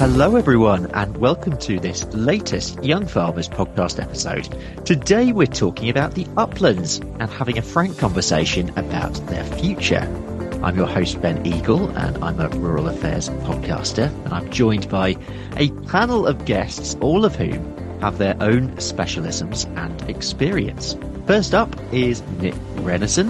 Hello everyone and welcome to this latest Young Farmers podcast episode. Today we're talking about the Uplands and having a frank conversation about their future. I'm your host Ben Eagle and I'm a rural affairs podcaster, and I'm joined by a panel of guests, all of whom have their own specialisms and experience. First up is Nic Renison,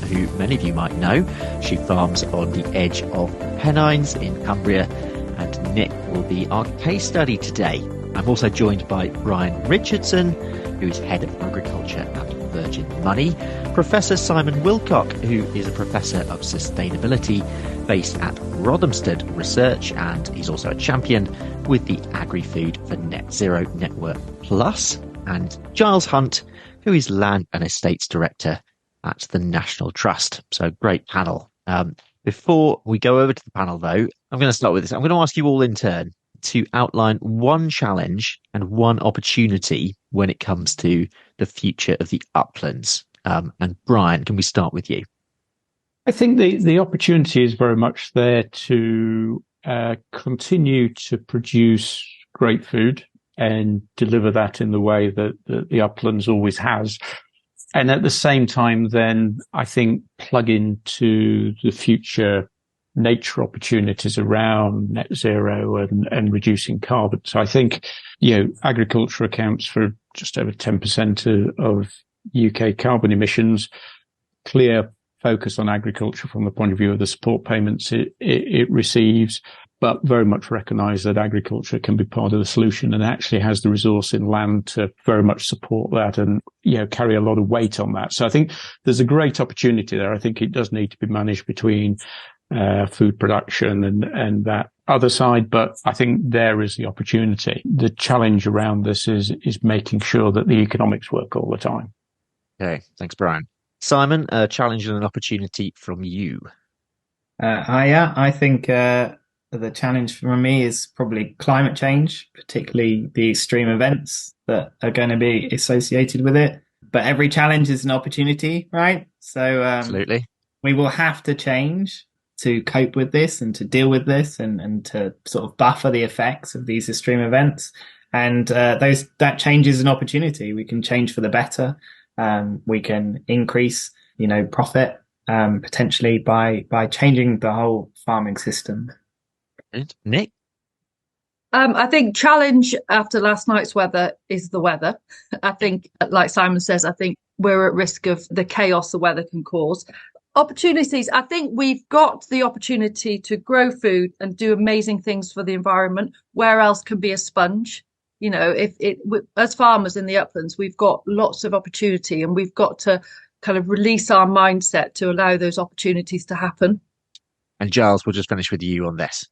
who many of you might know. She farms on the edge of Pennines in Cumbria, and Nic will be our case study today. I'm also joined by Brian Richardson, who is Head of Agriculture at Virgin Money, Professor Simon Willcock, who is a Professor of Sustainability based at Rothamsted Research, and he's also a champion with the Agri Food for Net Zero Network Plus, and Giles Hunt, who is Land and Estates Director at the National Trust. So great panel. Before we go over to the panel, though, I'm going to start with this. I'm going to ask you all in turn to outline one challenge and one opportunity when it comes to the future of the uplands. And Brian, can we start with you? I think the opportunity is very much there to continue to produce great food and deliver that in the way that the uplands always has. And at the same time, then I think plug into the future nature opportunities around net zero and reducing carbon. So I think, agriculture accounts for just over 10% of UK carbon emissions. Clear focus on agriculture from the point of view of the support payments it receives, but very much recognise that agriculture can be part of the solution and actually has the resource in land to very much support that and, carry a lot of weight on that. So I think there's a great opportunity there. I think it does need to be managed between food production and that other side, but I think there is the opportunity. The challenge around this is making sure that the economics work all the time. Okay, thanks, Brian. Simon, a challenge and an opportunity from you. I think the challenge for me is probably climate change, particularly the extreme events that are going to be associated with it. But every challenge is an opportunity, right? So Absolutely. We will have to change to cope with this and to deal with this and to sort of buffer the effects of these extreme events. And that change is an opportunity. We can change for the better. We can increase, profit potentially by changing the whole farming system. Nic? I think challenge after last night's weather is the weather. I think, like Simon says, I think we're at risk of the chaos the weather can cause. Opportunities, I think we've got the opportunity to grow food and do amazing things for the environment. Where else can be a sponge? As farmers in the uplands, we've got lots of opportunity and we've got to kind of release our mindset to allow those opportunities to happen. And Giles, we'll just finish with you on this.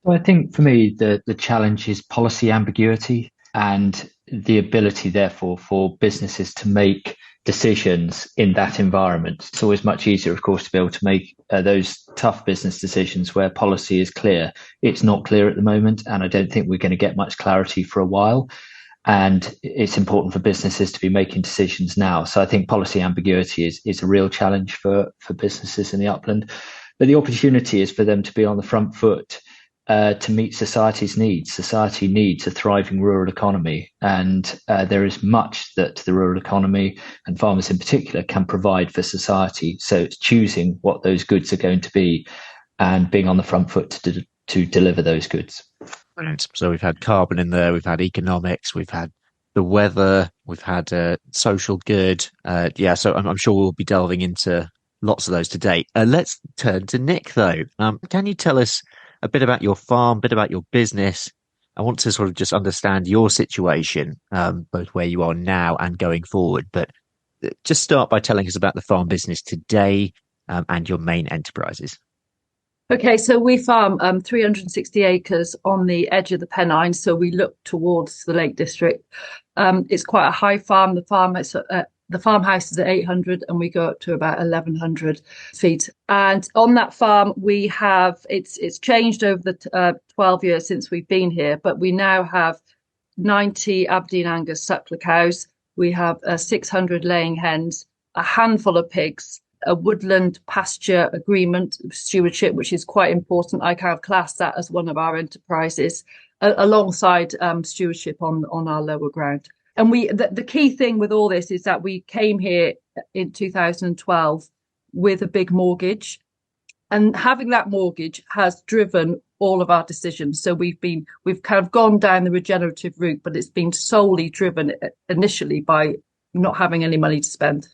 Well, I think for me, the challenge is policy ambiguity and the ability, therefore, for businesses to make decisions in that environment. It's always much easier, of course, to be able to make those tough business decisions where policy is clear. It's not clear at the moment, and I don't think we're going to get much clarity for a while. And it's important for businesses to be making decisions now. So I think policy ambiguity is a real challenge for businesses in the upland. But the opportunity is for them to be on the front foot to meet society's needs. Society needs a thriving rural economy, and there is much that the rural economy and farmers in particular can provide for society. So it's choosing what those goods are going to be and being on the front foot to deliver those goods. Brilliant. So we've had carbon in there, we've had economics, we've had the weather, we've had social good. So I'm sure we'll be delving into lots of those today. Let's turn to Nic, though. Can you tell us a bit about your farm, a bit about your business? I want to sort of just understand your situation, both where you are now and going forward. But just start by telling us about the farm business today and your main enterprises. Okay, so we farm 360 acres on the edge of the Pennines, so we look towards the Lake District. It's quite a high farm. The farmhouse is at 800 and we go up to about 1,100 feet. And on that farm, we have, it's changed over the 12 years since we've been here, but we now have 90 Aberdeen Angus suckler cows. We have 600 laying hens, a handful of pigs, a woodland pasture agreement stewardship, which is quite important. I kind of class that as one of our enterprises, alongside stewardship on our lower ground. And the key thing with all this is that we came here in 2012 with a big mortgage, and having that mortgage has driven all of our decisions. So we've kind of gone down the regenerative route, but it's been solely driven initially by not having any money to spend.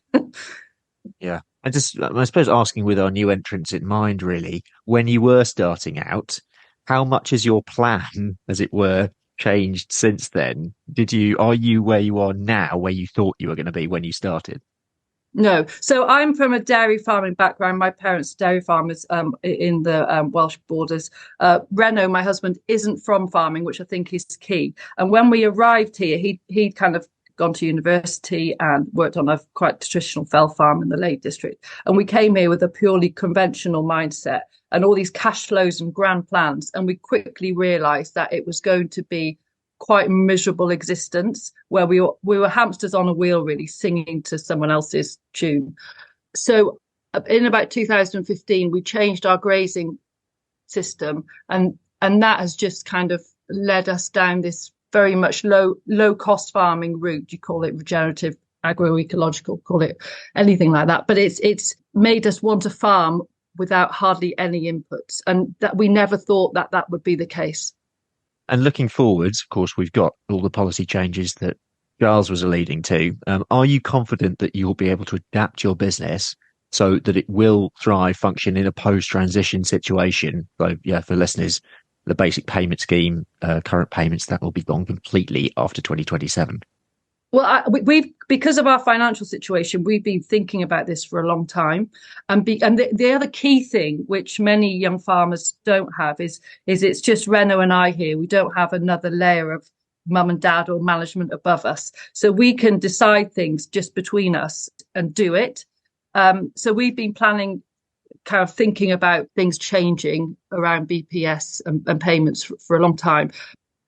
Yeah. I suppose asking with our new entrants in mind, really, when you were starting out, how much has your plan, as it were, changed since then? Are you where you are now, where you thought you were going to be when you started? No. So I'm from a dairy farming background. My parents are dairy farmers in the Welsh borders. Reno, my husband, isn't from farming, which I think is key. And when we arrived here, he'd kind of gone to university and worked on a quite traditional fell farm in the Lake District. And we came here with a purely conventional mindset and all these cash flows and grand plans. And we quickly realised that it was going to be quite a miserable existence where we were hamsters on a wheel, really, singing to someone else's tune. So in about 2015, we changed our grazing system, and that has just kind of led us down this very much low cost farming route. You call it regenerative, agroecological, call it anything like that. But it's made us want to farm without hardly any inputs, and that we never thought that would be the case. And looking forwards, of course, we've got all the policy changes that Giles was alluding to. Are you confident that you'll be able to adapt your business so that it will thrive, function in a post-transition situation? So, yeah, for listeners, the basic payment scheme, current payments, that will be gone completely after 2027. Well, we've because of our financial situation, we've been thinking about this for a long time. And the other key thing, which many young farmers don't have, is it's just Reno and I here. We don't have another layer of mum and dad or management above us. So we can decide things just between us and do it. So we've been planning, kind of thinking about things changing around BPS and payments for a long time.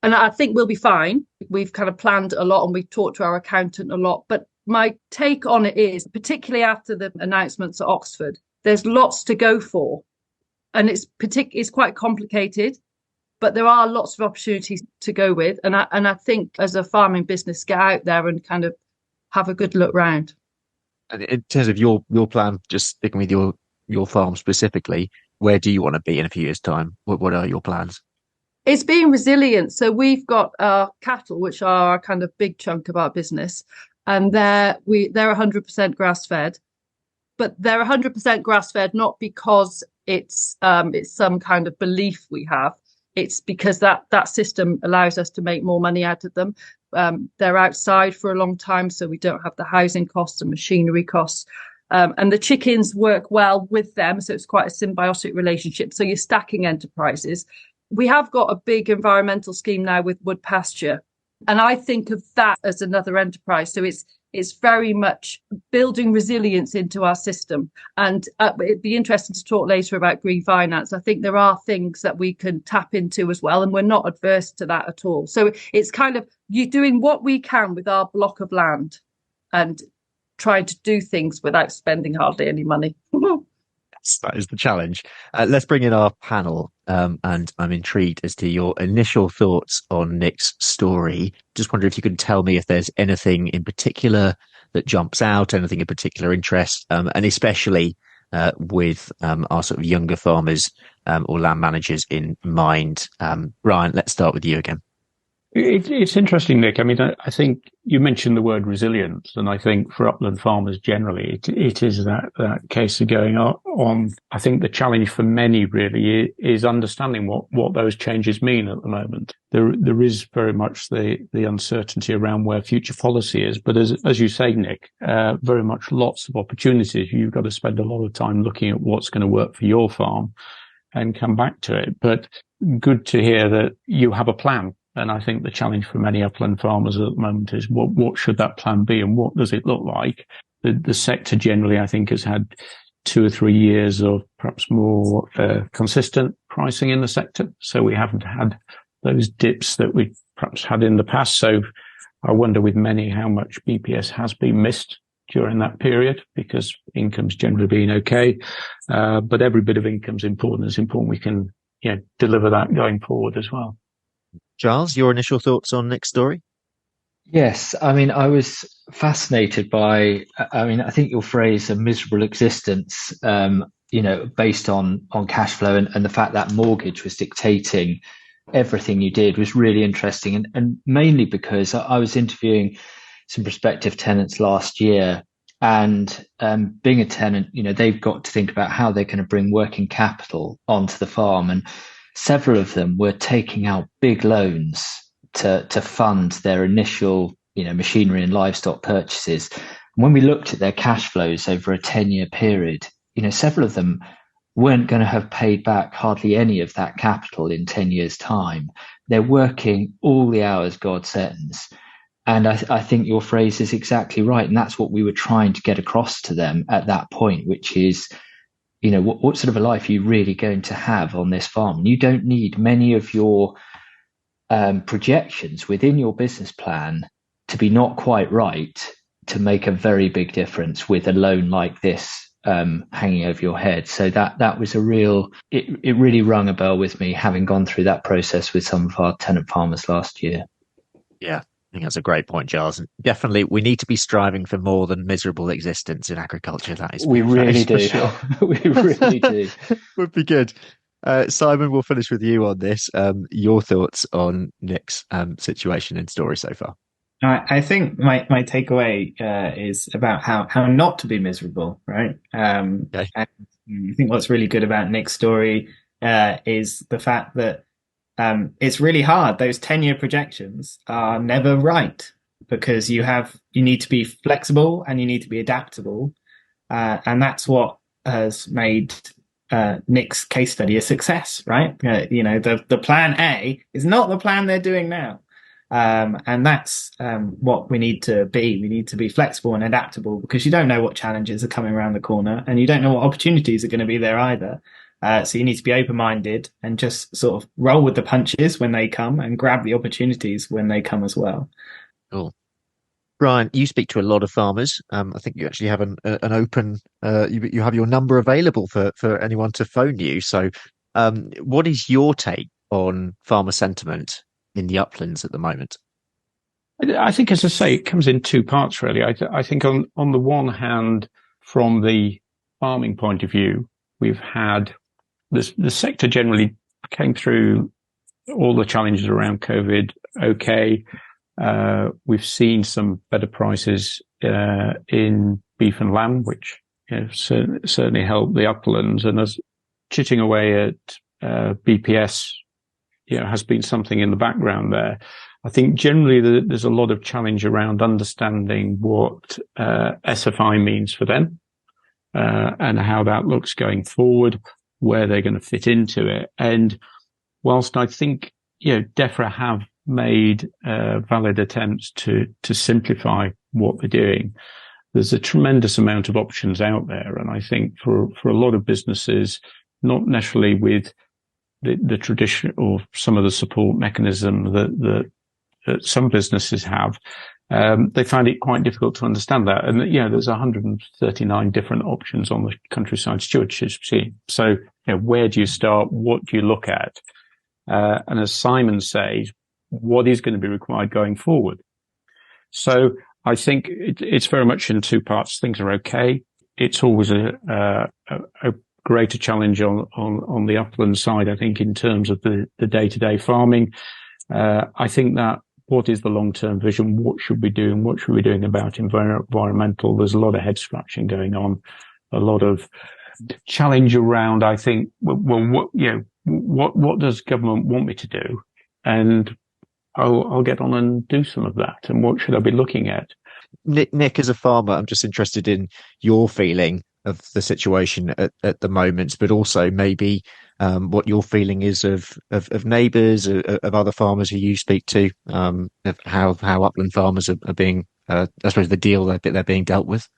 And I think we'll be fine. We've kind of planned a lot and we've talked to our accountant a lot. But my take on it is, particularly after the announcements at Oxford, there's lots to go for. And it's quite complicated, but there are lots of opportunities to go with. And I think as a farming business, get out there and kind of have a good look round. And in terms of your plan, just sticking with your farm specifically, where do you want to be in a few years' time? What are your plans? It's being resilient. So we've got our cattle, which are a kind of big chunk of our business, and they're 100% grass fed, but they're 100% grass fed not because it's some kind of belief we have. It's because that system allows us to make more money out of them. They're outside for a long time, so we don't have the housing costs and machinery costs. And the chickens work well with them, so it's quite a symbiotic relationship. So you're stacking enterprises. We have got a big environmental scheme now with wood pasture, and I think of that as another enterprise. So it's very much building resilience into our system. And it'd be interesting to talk later about green finance. I think there are things that we can tap into as well, and we're not adverse to that at all. So it's kind of you doing what we can with our block of land and trying to do things without spending hardly any money. That is the challenge. Let's bring in our panel. And I'm intrigued as to your initial thoughts on Nic's story. Just wonder if you could tell me if there's anything in particular that jumps out, anything of particular interest, and especially with our sort of younger farmers or land managers in mind. Brian, let's start with you again. It's interesting, Nic. I mean, I think you mentioned the word resilience, and I think for upland farmers generally, it is that case of going on. I think the challenge for many really is understanding what those changes mean at the moment. There is very much the uncertainty around where future policy is, but as you say, Nic, very much lots of opportunities. You've got to spend a lot of time looking at what's going to work for your farm and come back to it. But good to hear that you have a plan. And I think the challenge for many upland farmers at the moment is what should that plan be and what does it look like? The sector generally, I think, has had 2 or 3 years of perhaps more consistent pricing in the sector. So we haven't had those dips that we perhaps had in the past. So I wonder with many how much BPS has been missed during that period because income's generally been okay. But every bit of income's important. It's important we can deliver that going forward as well. Giles, your initial thoughts on Nic's story? Yes, I mean, I was fascinated by, I think your phrase, a miserable existence, based on cash flow and the fact that mortgage was dictating everything you did was really interesting. And mainly because I was interviewing some prospective tenants last year, and being a tenant, they've got to think about how they're going to bring working capital onto the farm. And several of them were taking out big loans to fund their initial, machinery and livestock purchases. And when we looked at their cash flows over a 10-year period, several of them weren't going to have paid back hardly any of that capital in 10 years' time. They're working all the hours God sends. And I think your phrase is exactly right. And that's what we were trying to get across to them at that point, which is, what sort of a life are you really going to have on this farm? And you don't need many of your projections within your business plan to be not quite right to make a very big difference with a loan like this hanging over your head. So that was it really rung a bell with me, having gone through that process with some of our tenant farmers last year. Yeah, I think that's a great point, Giles. And definitely, we need to be striving for more than miserable existence in agriculture. That is, we really do. Sure. We really do. Would be good. Simon, we'll finish with you on this. Your thoughts on Nic's situation and story so far? I think my takeaway is about how not to be miserable, right? Okay. And I think what's really good about Nic's story is the fact that it's really hard. Those 10-year projections are never right because you need to be flexible and you need to be adaptable, and that's what has made Nic's case study a success, right? The plan A is not the plan they're doing now. And that's what we need to be. We need to be flexible and adaptable because you don't know what challenges are coming around the corner and you don't know what opportunities are going to be there either. So you need to be open-minded and just sort of roll with the punches when they come and grab the opportunities when they come as well. Cool. Brian, you speak to a lot of farmers. I think you actually have an open, you have your number available for anyone to phone you. So what is your take on farmer sentiment in the uplands at the moment? I think, as I say, it comes in two parts, really. I think on the one hand, from the farming point of view, we've had the sector generally came through all the challenges around COVID. Okay. We've seen some better prices in beef and lamb, which certainly helped the uplands. And as chipping away at BPS, has been something in the background there. I think generally there's a lot of challenge around understanding what SFI means for them and how that looks going forward, where they're going to fit into it. And whilst I think Defra have made valid attempts to simplify what they're doing, there's a tremendous amount of options out there. And I think for a lot of businesses, not necessarily with the tradition or some of the support mechanism that some businesses have, they find it quite difficult to understand that. And there's 139 different options on the countryside stewardship scheme. So where do you start? What do you look at? And as Simon says, what is going to be required going forward? So I think it's very much in two parts. Things are okay. It's always a greater challenge on the upland side, I think, in terms of the day-to-day farming. I think that what is the long-term vision? What should we do? And what should we be doing about environmental? There's a lot of head scratching going on, a lot of challenge around, I think, what does government want me to do? And I'll get on and do some of that. And what should I be looking at? Nic, as a farmer, I'm just interested in your feeling of the situation at the moment, but also maybe what your feeling is of neighbours, of other farmers who you speak to, of how upland farmers are being, I suppose, the deal they're being dealt with.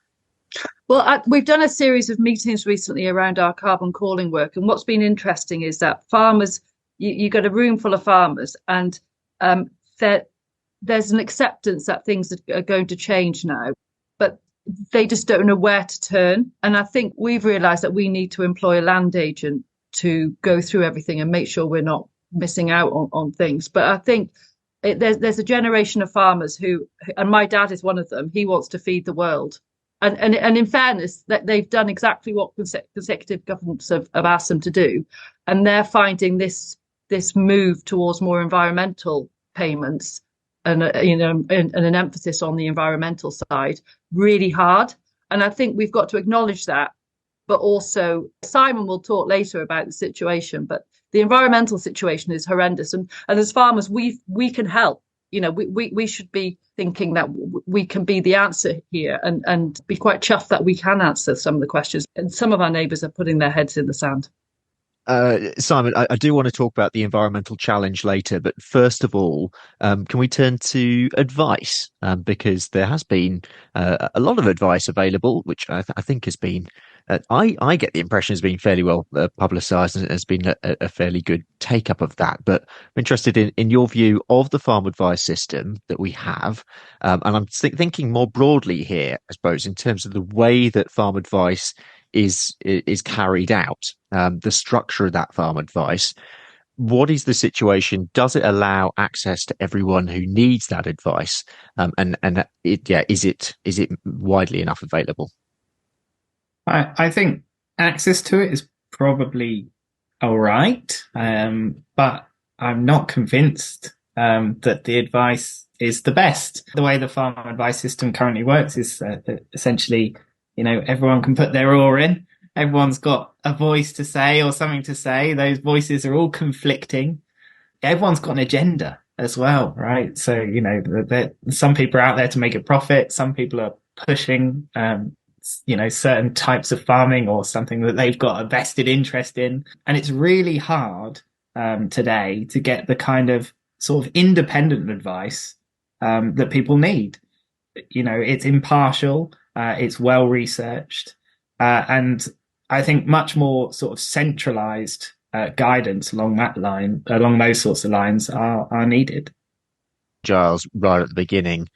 Well, we've done a series of meetings recently around our carbon calling work, and what's been interesting is that farmers, you got a room full of farmers, and there's an acceptance that things are going to change now. But they just don't know where to turn. And I think we've realised that we need to employ a land agent to go through everything and make sure we're not missing out on things. But I think there's a generation of farmers who, and my dad is one of them, he wants to feed the world. And in fairness, that they've done exactly what consecutive governments have asked them to do. And they're finding this move towards more environmental payments and an emphasis on the environmental side really hard. And I think we've got to acknowledge that. But also, Simon will talk later about the situation, but the environmental situation is horrendous. And as farmers, we can help. We should be thinking that we can be the answer here and be quite chuffed that we can answer some of the questions. And some of our neighbours are putting their heads in the sand. Simon, I do want to talk about the environmental challenge later, but first of all, can we turn to advice? Because there has been a lot of advice available, which I think has been, I get the impression has been fairly well publicised and has been a fairly good take up of that. But I'm interested in your view of the farm advice system that we have. And I'm thinking more broadly here, I suppose, in terms of the way that farm advice is carried out, the structure of that farm advice. What is the situation? Does it allow access to everyone who needs that advice? Is it widely enough available? I think access to it is probably all right, but I'm not convinced that the advice is the best. The way the farm advice system currently works is essentially, everyone can put their oar in. Everyone's got a voice to say or something to say. Those voices are all conflicting. Everyone's got an agenda as well, right? So, some people are out there to make a profit. Some people are pushing, certain types of farming or something that they've got a vested interest in. And it's really hard today to get the kind of sort of independent advice that people need. It's impartial. It's well researched, and I think much more sort of centralized guidance along those sorts of lines are needed. Giles, right at the beginning,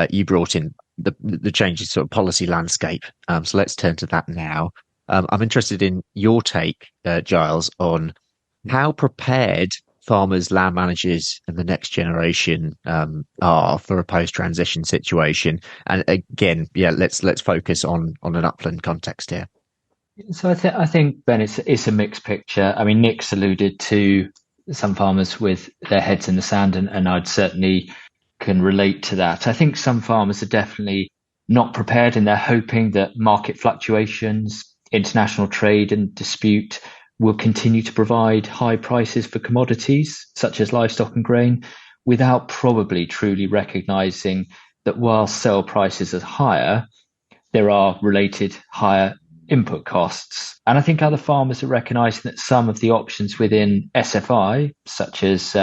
you brought in the changes sort of policy landscape. So let's turn to that now. I'm interested in your take, Giles, on how prepared farmers, land managers, and the next generation are for a post-transition situation. And again, let's focus on an upland context here. So I think Ben, it's a mixed picture. I mean, Nic's alluded to some farmers with their heads in the sand, and I'd certainly can relate to that. I think some farmers are definitely not prepared, and they're hoping that market fluctuations, international trade and dispute will continue to provide high prices for commodities such as livestock and grain, without probably truly recognising that while sale prices are higher, there are related higher input costs. And I think other farmers are recognising that some of the options within SFI, such as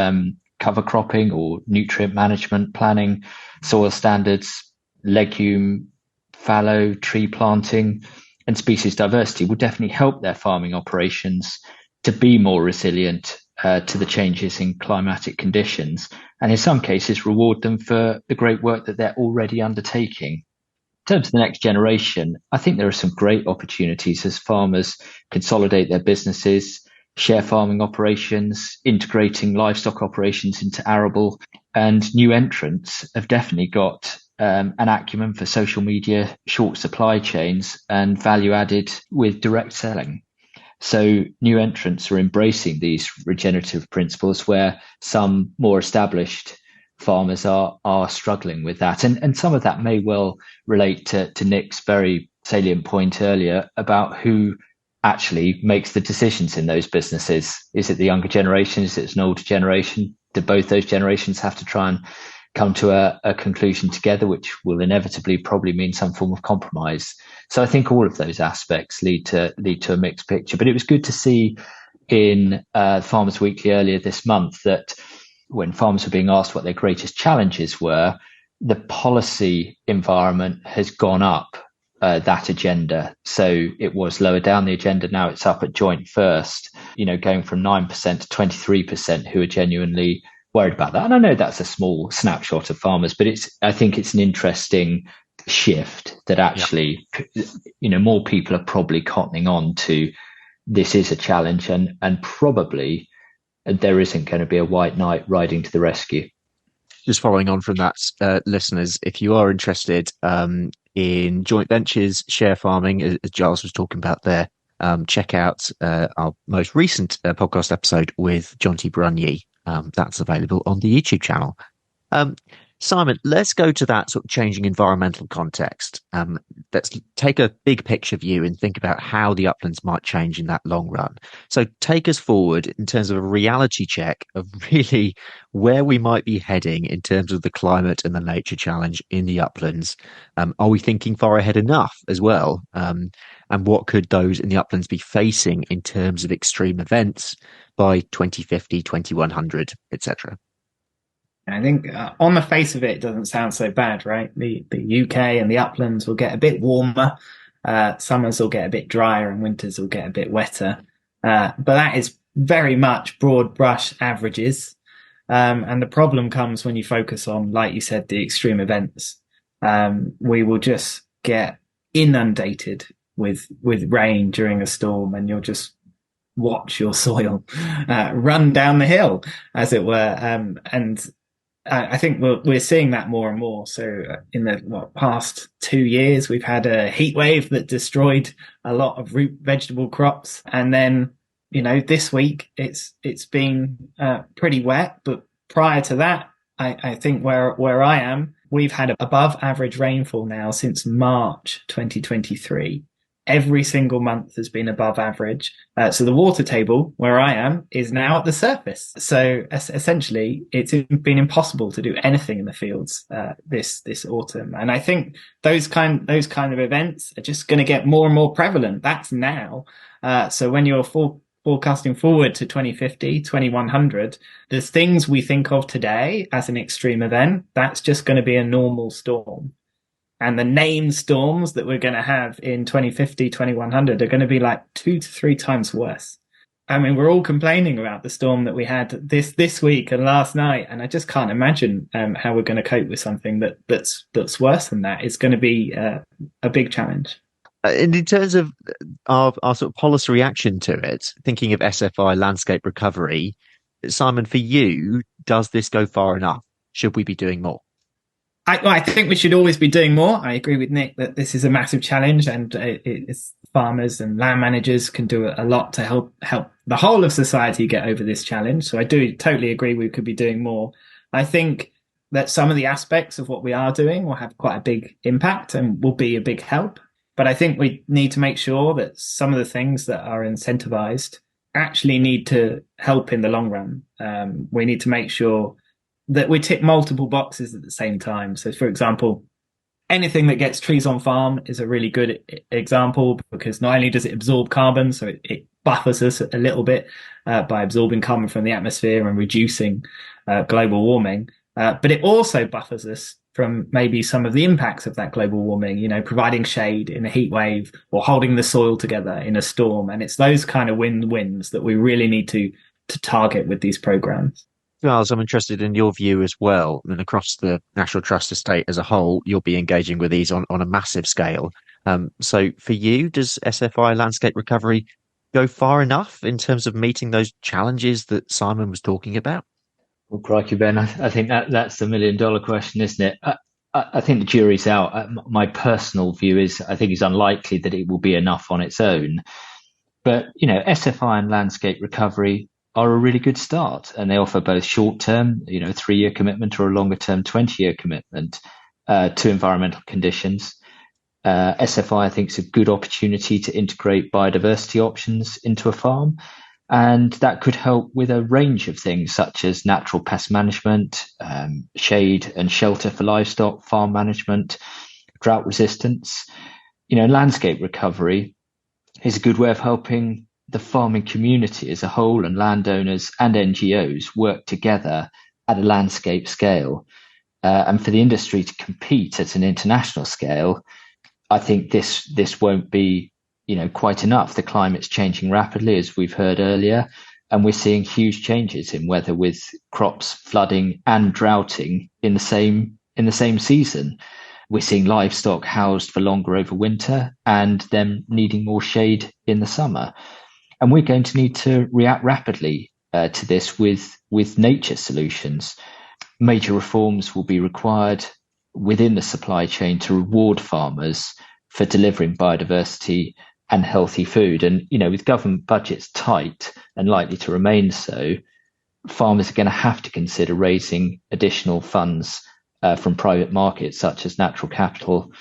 cover cropping or nutrient management planning, soil standards, legume, fallow, tree planting, and species diversity will definitely help their farming operations to be more resilient to the changes in climatic conditions, and in some cases reward them for the great work that they're already undertaking. In terms of the next generation, I think there are some great opportunities as farmers consolidate their businesses, share farming operations, integrating livestock operations into arable, and new entrants have definitely got an acumen for social media, short supply chains, and value added with direct selling. So new entrants are embracing these regenerative principles where some more established farmers are struggling with that. And some of that may well relate to Nic's very salient point earlier about who actually makes the decisions in those businesses. Is it the younger generation? Is it an older generation? Do both those generations have to try and come to a conclusion together, which will inevitably probably mean some form of compromise? So I think all of those aspects lead to a mixed picture. But it was good to see in Farmers Weekly earlier this month that when farmers were being asked what their greatest challenges were, the policy environment has gone up that agenda. So it was lower down the agenda. Now it's up at joint first, going from 9% to 23% who are genuinely worried about that. And I know that's a small snapshot of farmers, but I think it's an interesting shift that actually, more people are probably cottoning on to this is a challenge, and probably there isn't going to be a white knight riding to the rescue. Just following on from that, listeners, if you are interested in joint ventures, share farming, as Giles was talking about there, check out our most recent podcast episode with John T. Brunye. That's available on the YouTube channel. Simon, let's go to that sort of changing environmental context. Let's take a big picture view and think about how the uplands might change in that long run. So take us forward in terms of a reality check of really where we might be heading in terms of the climate and the nature challenge in the uplands. Are we thinking far ahead enough as well? And what could those in the uplands be facing in terms of extreme events by 2050, 2100, etc.? I think on the face of it doesn't sound so bad, right? The UK and the uplands will get a bit warmer, summers will get a bit drier, and winters will get a bit wetter. But that is very much broad brush averages. And the problem comes when you focus on, like you said, the extreme events. We will just get inundated with rain during a storm, and you'll just watch your soil run down the hill, as it were. And I think we're seeing that more and more. So in the past 2 years, we've had a heat wave that destroyed a lot of root vegetable crops. And then, this week it's been pretty wet. But prior to that, I think where I am, we've had above average rainfall now since March 2023. Every single month has been above average. So the water table where I am is now at the surface. So essentially, it's been impossible to do anything in the fields this autumn. And I think those kind of events are just going to get more and more prevalent. That's now. So when you're forecasting forward to 2050, 2100, the things we think of today as an extreme event, that's just going to be a normal storm. And the named storms that we're going to have in 2050, 2100 are going to be like 2 to 3 times worse. I mean, we're all complaining about the storm that we had this week and last night, and I just can't imagine how we're going to cope with something that's worse than that. It's going to be a big challenge. And in terms of our sort of policy reaction to it, thinking of SFI landscape recovery, Simon, for you, does this go far enough? Should we be doing more? I think we should always be doing more. I agree with Nic that this is a massive challenge, and it's farmers and land managers can do a lot to help the whole of society get over this challenge. So I do totally agree we could be doing more. I think that some of the aspects of what we are doing will have quite a big impact and will be a big help. But I think we need to make sure that some of the things that are incentivized actually need to help in the long run. We need to make sure that we tick multiple boxes at the same time. So, for example, anything that gets trees on farm is a really good example, because not only does it absorb carbon, so it buffers us a little bit by absorbing carbon from the atmosphere and reducing global warming, but it also buffers us from maybe some of the impacts of that global warming, providing shade in a heat wave or holding the soil together in a storm. And it's those kind of win-wins that we really need to target with these programs. Giles, I'm interested in your view as well. I mean, across the National Trust estate as a whole, you'll be engaging with these on a massive scale. So for you, does SFI landscape recovery go far enough in terms of meeting those challenges that Simon was talking about? Well, crikey, Ben, I think that's the $1 million question, isn't it? I think the jury's out. My personal view is I think it's unlikely that it will be enough on its own. But, SFI and landscape recovery are a really good start, and they offer both short-term, 3-year commitment, or a longer-term 20-year commitment to environmental conditions. SFI, I think, is a good opportunity to integrate biodiversity options into a farm, and that could help with a range of things such as natural pest management, shade and shelter for livestock, farm management, drought resistance. Landscape recovery is a good way of helping the farming community as a whole, and landowners and NGOs work together at a landscape scale. And for the industry to compete at an international scale, I think this won't be, quite enough. The climate's changing rapidly, as we've heard earlier, and we're seeing huge changes in weather, with crops flooding and droughting in the same season. We're seeing livestock housed for longer over winter and them needing more shade in the summer. And we're going to need to react rapidly to this with nature solutions. Major reforms will be required within the supply chain to reward farmers for delivering biodiversity and healthy food. And, with government budgets tight and likely to remain so, farmers are going to have to consider raising additional funds from private markets such as natural capital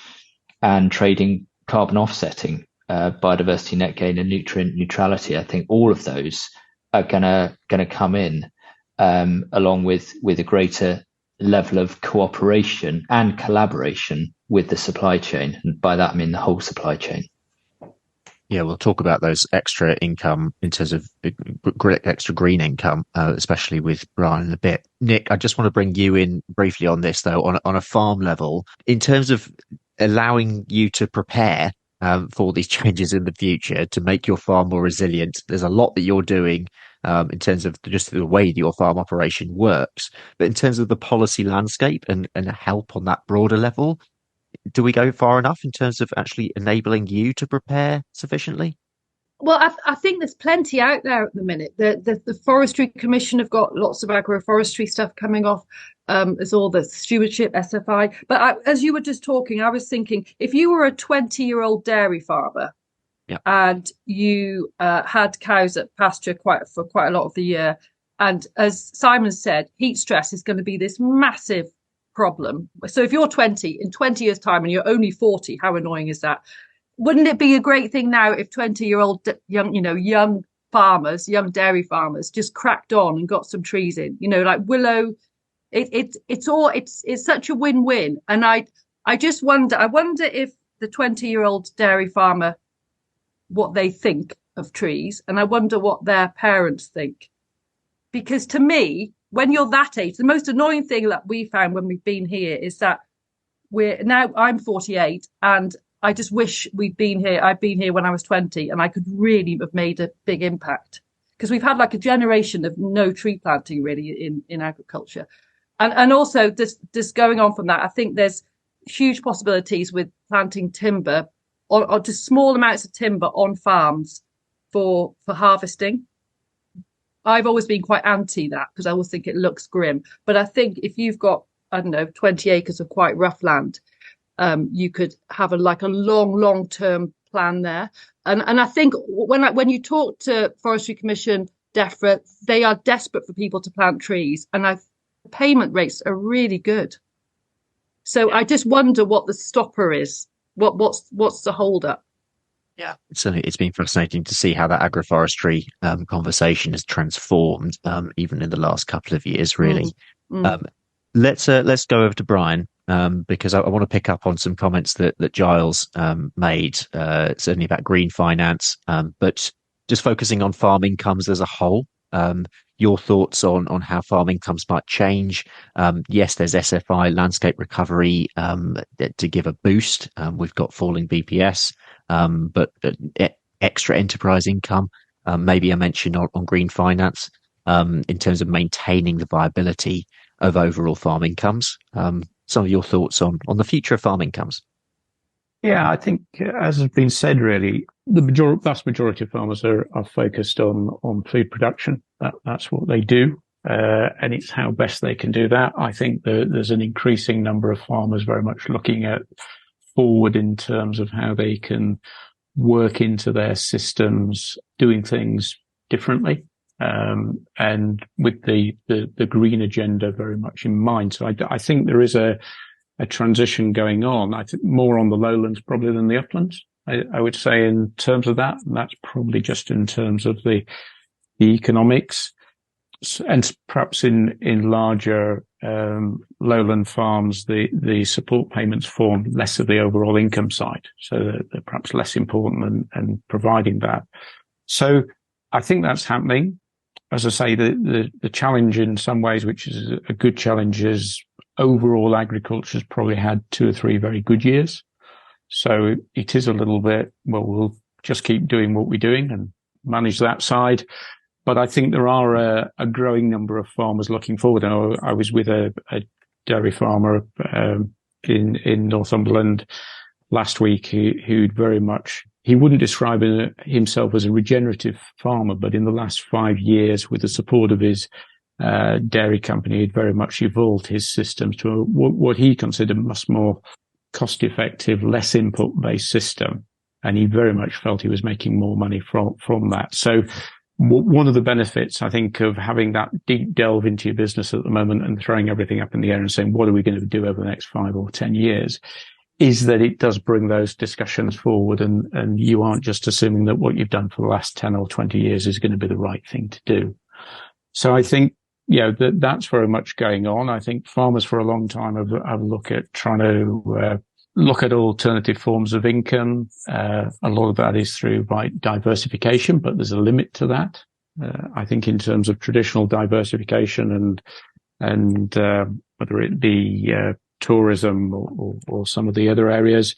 and trading carbon offsetting, biodiversity net gain and nutrient neutrality. I think all of those are going to come in along with a greater level of cooperation and collaboration with the supply chain. And by that, I mean the whole supply chain. Yeah, we'll talk about those extra income in terms of extra green income, especially with Brian in a bit. Nic, I just want to bring you in briefly on this, though, on a farm level, in terms of allowing you to prepare for these changes in the future to make your farm more resilient. There's a lot that you're doing in terms of just the way that your farm operation works. But in terms of the policy landscape and help on that broader level, do we go far enough in terms of actually enabling you to prepare sufficiently? Well, I think there's plenty out there at the minute. The Forestry Commission have got lots of agroforestry stuff coming off. There's all the stewardship, SFI. But as you were just talking, I was thinking, if you were a 20-year-old dairy farmer and you had cows at pasture for quite a lot of the year, and as Simon said, heat stress is going to be this massive problem. So if you're 20, in 20 years' time, and you're only 40, how annoying is that? Wouldn't it be a great thing now if 20-year-old young farmers, young dairy farmers, just cracked on and got some trees in? Like willow. It's such a win-win. And I just wonder. I wonder if the 20-year-old dairy farmer, what they think of trees, and I wonder what their parents think. Because to me, when you're that age, the most annoying thing that we found when we've been here is that I'm 48 and I just wish we'd been here. I've been here when I was 20 and I could really have made a big impact, because we've had like a generation of no tree planting really in agriculture. And also just going on from that, I think there's huge possibilities with planting timber or just small amounts of timber on farms for harvesting. I've always been quite anti that because I always think it looks grim. But I think if you've got, 20 acres of quite rough land, you could have a long-term plan there. And I think when you talk to Forestry Commission, Defra, they are desperate for people to plant trees. And payment rates are really good. So I just wonder what the stopper is. What's the hold up? Yeah, certainly it's been fascinating to see how that agroforestry conversation has transformed, even in the last couple of years, really. Let's go over to Brian, because I want to pick up on some comments that Giles made, certainly about green finance, but just focusing on farm incomes as a whole. Your thoughts on how farm incomes might change. Yes, there's SFI, landscape recovery, to give a boost. We've got falling BPS. But extra enterprise income, maybe I mentioned on green finance, in terms of maintaining the viability of overall farm incomes. Some of your thoughts on the future of farm incomes. Yeah, I think, as has been said, really, the vast majority of farmers are focused on food production. That's what they do. And it's how best they can do that. I think there's an increasing number of farmers very much looking at forward in terms of how they can work into their systems, doing things differently, and with the green agenda very much in mind. So I think there is a transition going on. I think more on the lowlands probably than the uplands. I would say in terms of that, and that's probably just in terms of the economics, and perhaps in larger lowland farms, the support payments form less of the overall income side, so they're perhaps less important and providing that. So I think that's happening. As I say, the challenge in some ways, which is a good challenge, is overall agriculture has probably had 2 or 3 very good years. So it is a little bit, we'll just keep doing what we're doing and manage that side. But I think there are a growing number of farmers looking forward. And I was with a dairy farmer in Northumberland last week who'd very much, he wouldn't describe himself as a regenerative farmer, but in the last 5 years, with the support of his dairy company, he'd very much evolved his systems to what he considered a much more cost-effective, less input-based system. And he very much felt he was making more money from that. So one of the benefits, I think, of having that deep delve into your business at the moment and throwing everything up in the air and saying, what are we going to do over the next 5 or 10 years, is that it does bring those discussions forward, and you aren't just assuming that what you've done for the last 10 or 20 years is going to be the right thing to do. So I think, that's very much going on. I think farmers for a long time have looked at trying to look at alternative forms of income. A lot of that is through diversification, but there's a limit to that. I think in terms of traditional diversification and whether it be tourism or some of the other areas.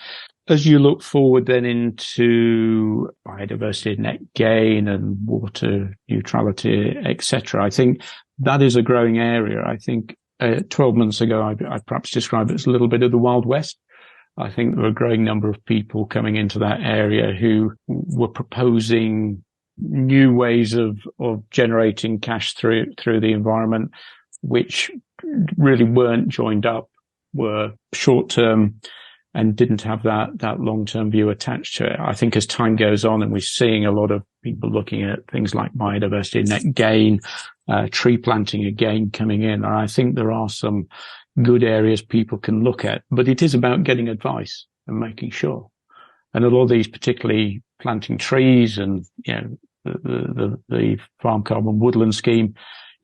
As you look forward then into biodiversity net gain and water neutrality, etc., I think that is a growing area. I think 12 months ago, I'd perhaps describe it as a little bit of the Wild West. I think there are a growing number of people coming into that area who were proposing new ways of generating cash through the environment, which really weren't joined up, were short term and didn't have that long-term view attached to it. I think as time goes on and we're seeing a lot of people looking at things like biodiversity net gain, tree planting again coming in, and I think there are some good areas people can look at, but it is about getting advice and making sure. And a lot of these, particularly planting trees and, the farm carbon woodland scheme,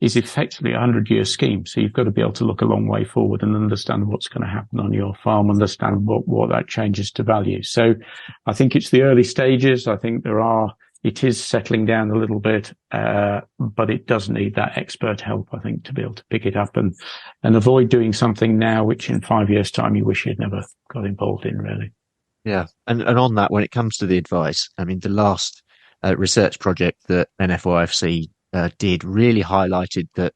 is effectively a 100-year scheme. So you've got to be able to look a long way forward and understand what's going to happen on your farm, understand what that changes to value. So I think it's the early stages. I think it is settling down a little bit, but it does need that expert help, I think, to be able to pick it up and avoid doing something now, which in 5 years' time you wish you'd never got involved in, really. Yeah. And on that, when it comes to the advice, I mean, the last research project that NFYFC did really highlighted that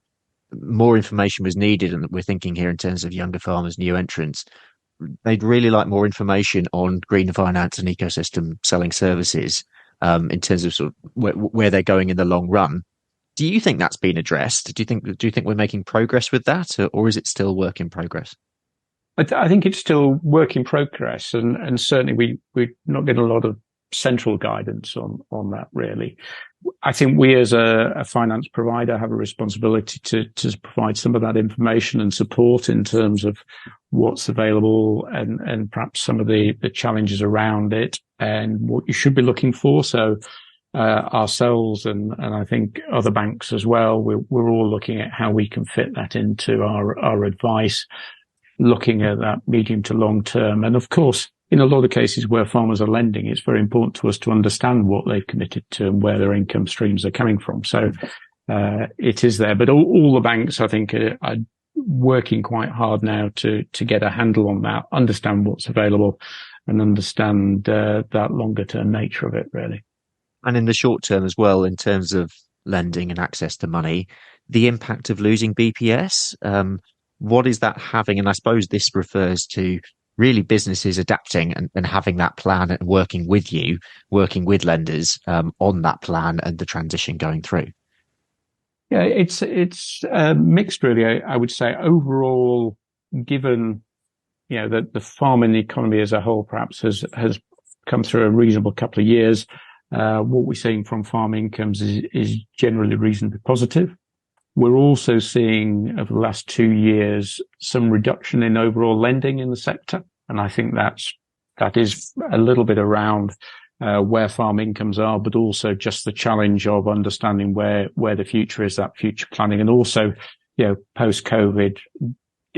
more information was needed, and that we're thinking here in terms of younger farmers, new entrants. They'd really like more information on green finance and ecosystem selling services, in terms of sort of where they're going in the long run. Do you think that's been addressed? Do you think we're making progress with that, or is it still work in progress? I think it's still work in progress, and certainly we're not getting a lot of central guidance on that, really. I think we as a finance provider have a responsibility to provide some of that information and support in terms of what's available and perhaps some of the challenges around it and what you should be looking for. So ourselves and I think other banks as well, we're all looking at how we can fit that into our advice, looking at that medium to long term. And of course, in a lot of cases where farmers are lending, it's very important to us to understand what they've committed to and where their income streams are coming from. So it is there. But all the banks, I think, are working quite hard now to get a handle on that, understand what's available and understand that longer term nature of it, really. And in the short term as well, in terms of lending and access to money, the impact of losing BPS, what is that having? And I suppose this refers to really businesses adapting and having that plan and working with lenders on that plan and the transition going through. Yeah, it's mixed, really. I would say overall, given that the farming economy as a whole perhaps has come through a reasonable couple of years, what we're seeing from farm incomes is generally reasonably positive. We're also seeing over the last 2 years some reduction in overall lending in the sector, and I think that is a little bit around where farm incomes are, but also just the challenge of understanding where the future is, that future planning, and also post-COVID,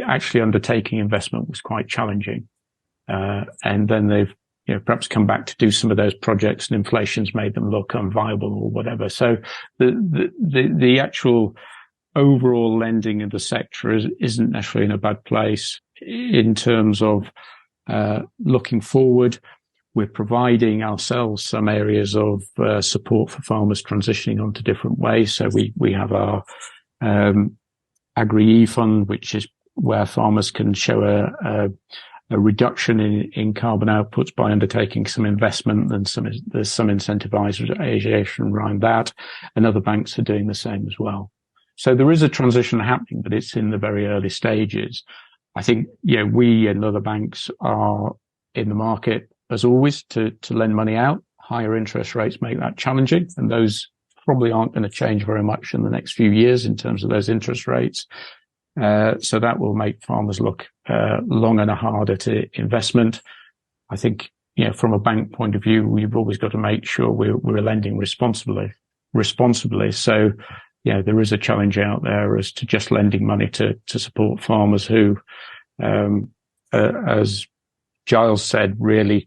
actually undertaking investment was quite challenging, and then they've perhaps come back to do some of those projects, and inflation's made them look unviable or whatever. So the actual overall lending in the sector isn't necessarily in a bad place. In terms of looking forward, we're providing ourselves some areas of support for farmers transitioning onto different ways. So we have our Agri Fund, which is where farmers can show reduction in carbon outputs by undertaking some investment, and there's some incentivization around that, and other banks are doing the same as well. So there is a transition happening, but it's in the very early stages. I think, we and other banks are in the market as always to lend money out. Higher interest rates make that challenging, and those probably aren't going to change very much in the next few years in terms of those interest rates. So that will make farmers look long and harder to investment. I think, from a bank point of view, we've always got to make sure we're lending responsibly. So, there is a challenge out there as to just lending money to support farmers who, as Giles said, really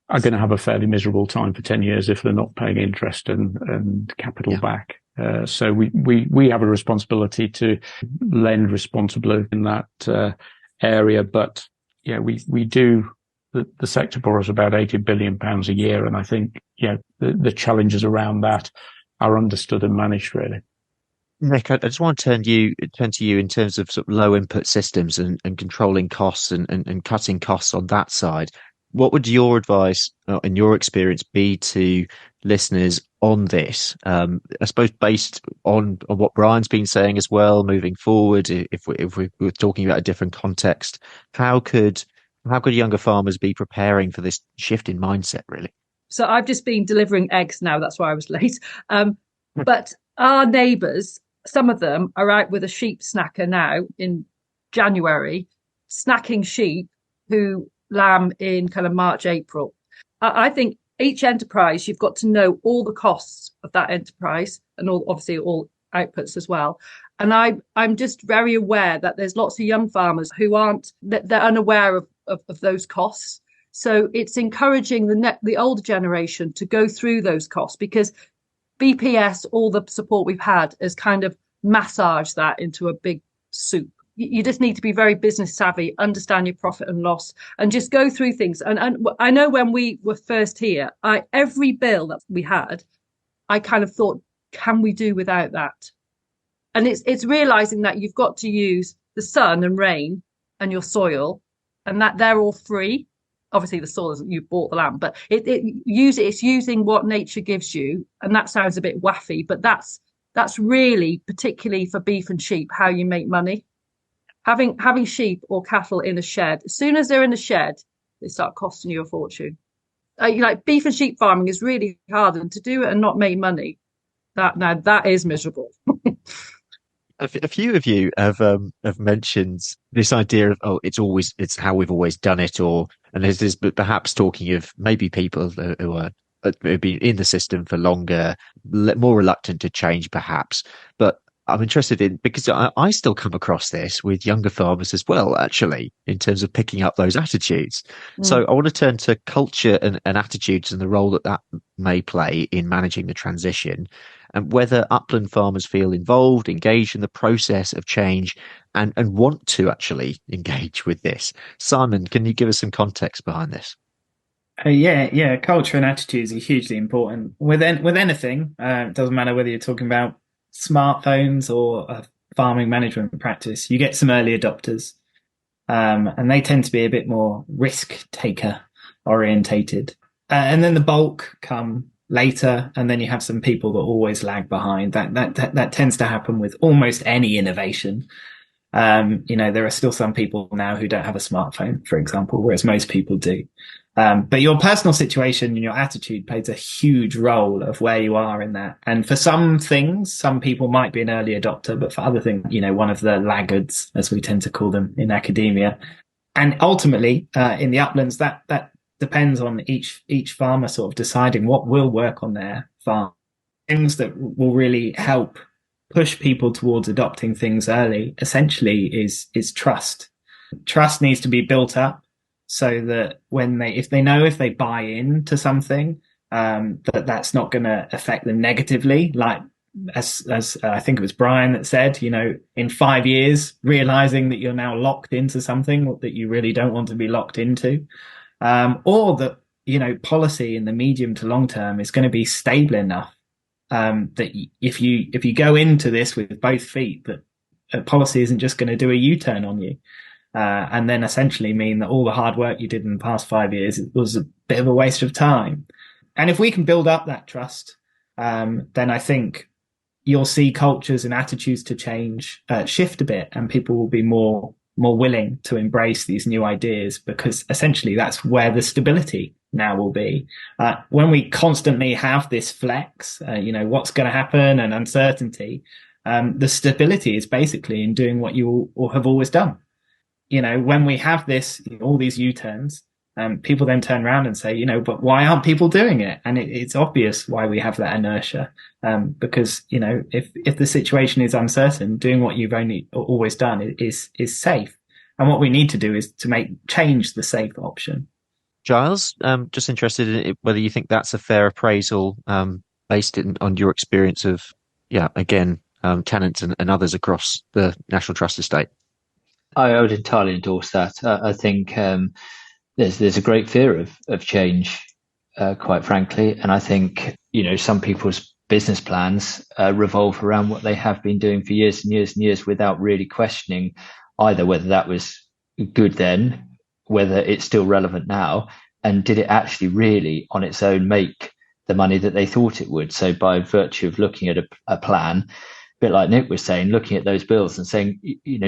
are going to have a fairly miserable time for 10 years if they're not paying interest and capital back. So we have a responsibility to lend responsibly in that area. But we do. The sector borrows about £80 billion a year, and I think the challenges around that are understood and managed really. Nic, I just want to turn to you in terms of sort of low input systems and controlling costs and cutting costs on that side. What would your advice and your experience be to listeners on this? I suppose based on what Brian's been saying as well, moving forward, if we're talking about a different context, how could younger farmers be preparing for this shift in mindset, really? So I've just been delivering eggs now. That's why I was late. But our neighbours, some of them are out with a sheep snacker now in January, snacking sheep who lamb in kind of March, April. I think each enterprise, you've got to know all the costs of that enterprise and all outputs as well. And I'm just very aware that there's lots of young farmers who they're unaware of those costs. So it's encouraging the older generation to go through those costs, because BPS, all the support we've had, has kind of massaged that into a big soup. You just need to be very business savvy, understand your profit and loss, and just go through things. And I know when we were first here, every bill that we had, I kind of thought, can we do without that? And it's realizing that you've got to use the sun and rain and your soil, and that they're all free. Obviously, the soil isn't, you bought the land, but it's using what nature gives you. And that sounds a bit waffy, but that's really, particularly for beef and sheep, how you make money. Having sheep or cattle in a shed, as soon as they're in the shed, they start costing you a fortune. Beef and sheep farming is really hard, and to do it and not make money, that is miserable. A few of you have mentioned this idea of it's how we've always done it, and there's this, but perhaps talking of maybe people who have been in the system for longer, more reluctant to change, perhaps. But I'm interested in, because I still come across this with younger farmers as well, actually, in terms of picking up those attitudes. So I want to turn to culture and attitudes and the role that may play in managing the transition, and whether upland farmers feel involved, engaged in the process of change, and want to actually engage with this. Simon, can you give us some context behind this? Yeah. Culture and attitudes are hugely important with anything. It doesn't matter whether you're talking about smartphones or a farming management practice. You get some early adopters, and they tend to be a bit more risk taker orientated, and then the bulk come later, and then you have some people that always lag behind. That tends to happen with almost any innovation. There are still some people now who don't have a smartphone, for example, whereas most people do. But your personal situation and your attitude plays a huge role of where you are in that. And for some things, some people might be an early adopter, but for other things, one of the laggards, as we tend to call them in academia. And ultimately, in the uplands, that depends on each farmer sort of deciding what will work on their farm. Things that will really help push people towards adopting things early, essentially, is trust. Trust needs to be built up, so that if they buy into something, that's not going to affect them negatively. Like as I think it was Brian that said, in 5 years, realizing that you're now locked into something that you really don't want to be locked into, or that policy in the medium to long term is going to be stable enough that if you go into this with both feet, that policy isn't just going to do a U-turn on you. and then essentially mean that all the hard work you did in the past 5 years was a bit of a waste of time. And if we can build up that trust, then I think you'll see cultures and attitudes to change shift a bit, and people will be more willing to embrace these new ideas, because essentially that's where the stability now will be. When we constantly have this flex, what's going to happen and uncertainty, the stability is basically in doing what you have always done. When we have this, all these U-turns, people then turn around and say, but why aren't people doing it? And it's obvious why we have that inertia, because if the situation is uncertain, doing what you've always done is safe. And what we need to do is to change the safe option. Giles, just interested in whether you think that's a fair appraisal, based on your experience of, tenants and others across the National Trust estate. I would entirely endorse that. I think there's a great fear of change, quite frankly, and I think some people's business plans revolve around what they have been doing for years and years and years, without really questioning either whether that was good then, whether it's still relevant now, and did it actually really on its own make the money that they thought it would. So by virtue of looking at a plan, a bit like Nic was saying, looking at those bills and saying,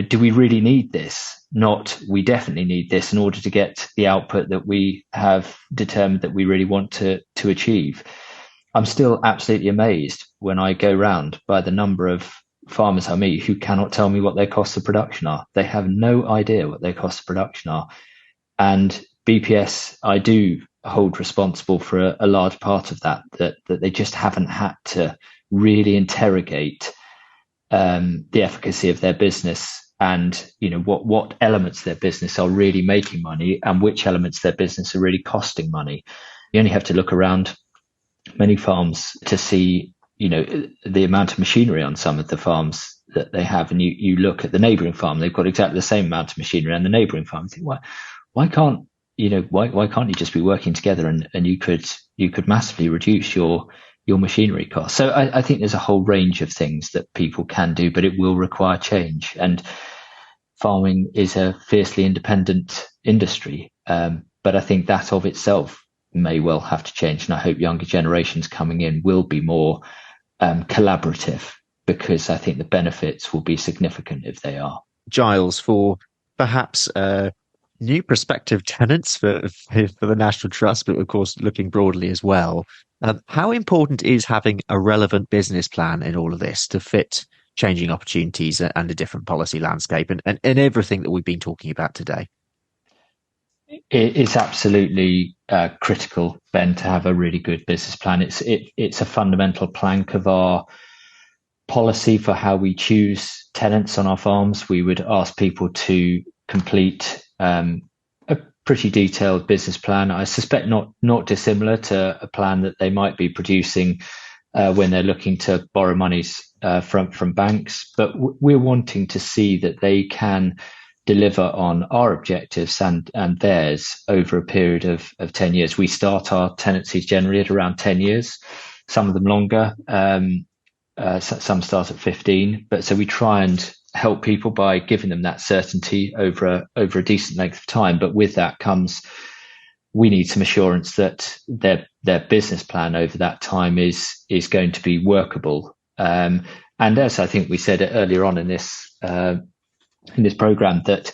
do we really need this? Not, we definitely need this in order to get the output that we have determined that we really want to achieve. I'm still absolutely amazed when I go round by the number of farmers I meet who cannot tell me what their costs of production are. They have no idea what their costs of production are. And BPS, I do hold responsible for a large part of that they just haven't had to really interrogate the efficacy of their business, and what elements of their business are really making money and which elements of their business are really costing money. You only have to look around many farms to see the amount of machinery on some of the farms that they have, and you look at the neighbouring farm, they've got exactly the same amount of machinery, and the neighbouring farm, you think, why can't you just be working together, and you could massively reduce your machinery costs. So I think there's a whole range of things that people can do, but it will require change. And farming is a fiercely independent industry, but I think that of itself may well have to change. And I hope younger generations coming in will be more collaborative, because I think the benefits will be significant if they are. Giles, for perhaps new prospective tenants for the National Trust, but of course looking broadly as well, how important is having a relevant business plan in all of this to fit changing opportunities and a different policy landscape and everything that we've been talking about today? It's absolutely critical, Ben, to have a really good business plan. It's a fundamental plank of our policy for how we choose tenants on our farms. We would ask people to complete a pretty detailed business plan. I suspect not dissimilar to a plan that they might be producing when they're looking to borrow monies from banks. But we're wanting to see that they can deliver on our objectives and theirs over a period of 10 years. We start our tenancies generally at around 10 years, some of them longer, some start at 15. But so we try and help people by giving them that certainty over a decent length of time. But with that comes, we need some assurance that their business plan over that time is going to be workable. And as I think we said earlier on in this program, that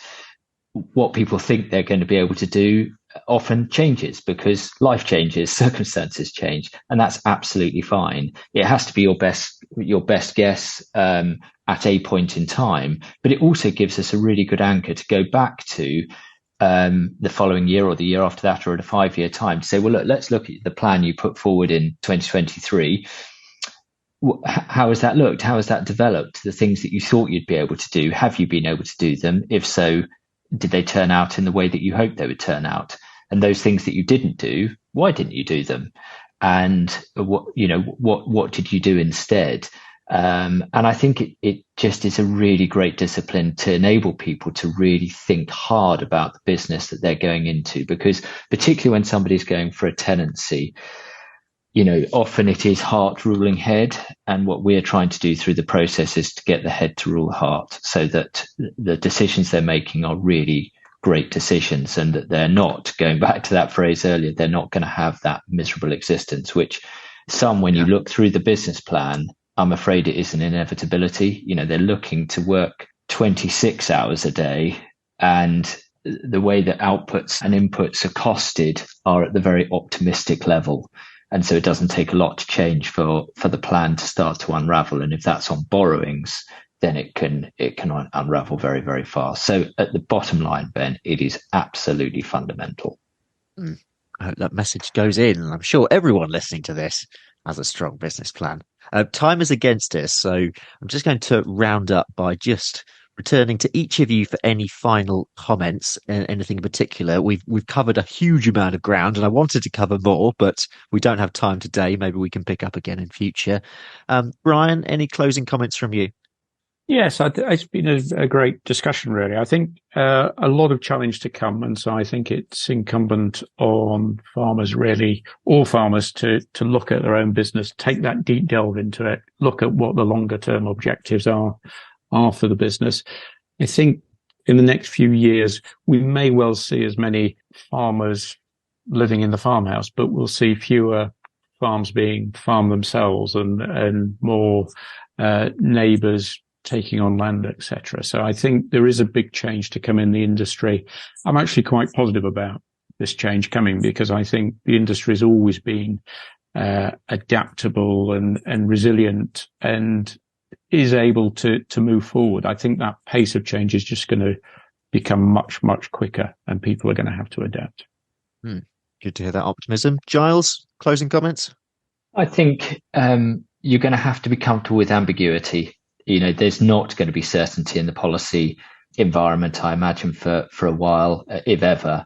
what people think they're going to be able to do often changes because life changes, circumstances change, and that's absolutely fine. It has to be your best guess at a point in time, but it also gives us a really good anchor to go back to the following year or the year after that, or at a 5-year time, to say, well, look, let's look at the plan you put forward in 2023. How has that looked? How has that developed? The things that you thought you'd be able to do, have you been able to do them? If so, did they turn out in the way that you hoped they would turn out? And those things that you didn't do, why didn't you do them? And what did you do instead? And I think it just is a really great discipline to enable people to really think hard about the business that they're going into, because particularly when somebody's going for a tenancy, often it is heart ruling head. And what we're trying to do through the process is to get the head to rule heart, so that the decisions they're making are really great decisions, and that they're not, going back to that phrase earlier, they're not going to have that miserable existence, which when you look through the business plan, I'm afraid it is an inevitability. They're looking to work 26 hours a day, and the way that outputs and inputs are costed are at the very optimistic level. And so it doesn't take a lot to change for the plan to start to unravel. And if that's on borrowings, then it can unravel very, very fast. So at the bottom line, Ben, it is absolutely fundamental. I hope that message goes in. And I'm sure everyone listening to this has a strong business plan. Time is against us, so I'm just going to round up by just returning to each of you for any final comments, anything in particular. We've covered a huge amount of ground, and I wanted to cover more, but we don't have time today. Maybe we can pick up again in future. Brian, any closing comments from you? Yes, it's been a great discussion, really. I think a lot of challenge to come, and so I think it's incumbent on farmers, really, all farmers, to look at their own business, take that deep delve into it, look at what the longer term objectives are for the business. I think in the next few years, we may well see as many farmers living in the farmhouse, but we'll see fewer farms being farmed themselves, and more neighbours taking on land, etc. So I think there is a big change to come in the industry. I'm actually quite positive about this change coming, because I think the industry has always been adaptable and resilient, and is able to move forward. I think that pace of change is just going to become much, much quicker, and people are going to have to adapt. Good to hear that optimism. Giles, closing comments? I think you're going to have to be comfortable with ambiguity. There's not going to be certainty in the policy environment, I imagine, for a while, if ever.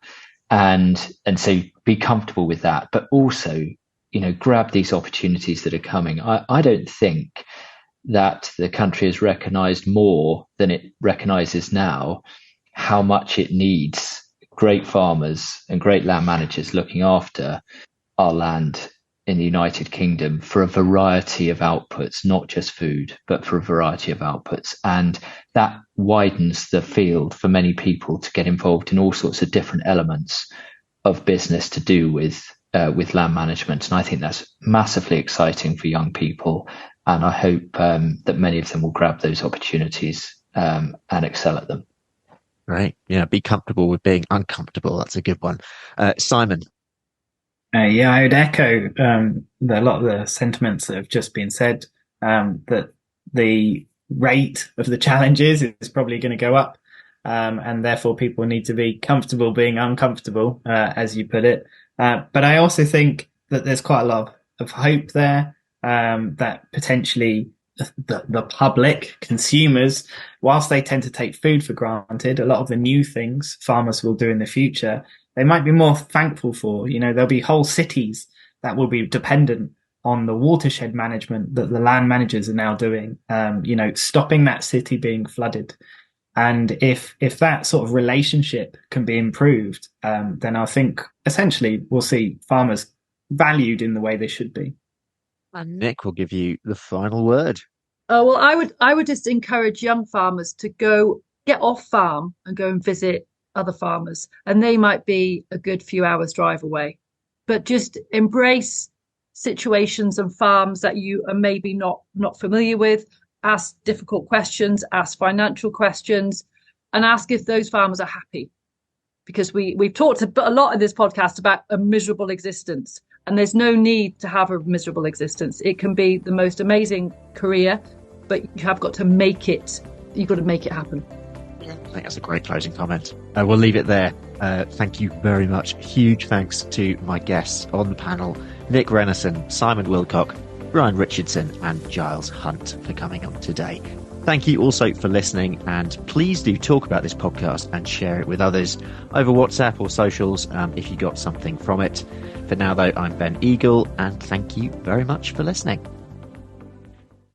And so be comfortable with that, but also, grab these opportunities that are coming. I don't think that the country has recognised more than it recognises now how much it needs great farmers and great land managers looking after our land in the United Kingdom for a variety of outputs, not just food, but for a variety of outputs. And that widens the field for many people to get involved in all sorts of different elements of business to do with land management. And I think that's massively exciting for young people. And I hope that many of them will grab those opportunities and excel at them. Right. Yeah. Be comfortable with being uncomfortable. That's a good one. Simon. I would echo a lot of the sentiments that have just been said, that the rate of the challenges is probably going to go up, and therefore people need to be comfortable being uncomfortable, as you put it. But I also think that there's quite a lot of hope there, that potentially the public, consumers, whilst they tend to take food for granted, a lot of the new things farmers will do in the future, they might be more thankful for. There'll be whole cities that will be dependent on the watershed management that the land managers are now doing, stopping that city being flooded. And if that sort of relationship can be improved, then I think essentially we'll see farmers valued in the way they should be. And Nic will give you the final word. Well, I would just encourage young farmers to go get off farm and go and visit other farmers, and they might be a good few hours drive away, but just embrace situations and farms that you are maybe not familiar with. Ask difficult questions, ask financial questions, and ask if those farmers are happy, because we've talked a lot in this podcast about a miserable existence, and there's no need to have a miserable existence. It can be the most amazing career, but you have got to make it. You've got to make it happen. I think that's a great closing comment. We'll leave it there. Thank you very much. Huge thanks to my guests on the panel, Nic Renison, Simon Willcock, Brian Richardson and Giles Hunt, for coming on today. Thank you also for listening, and please do talk about this podcast and share it with others over WhatsApp or socials if you got something from it. For now, though, I'm Ben Eagle, and thank you very much for listening.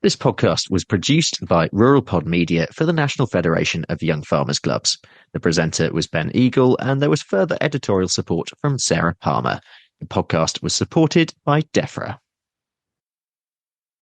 This podcast was produced by Rural Pod Media for the National Federation of Young Farmers Clubs. The presenter was Ben Eagle, and there was further editorial support from Sarah Palmer. The podcast was supported by Defra.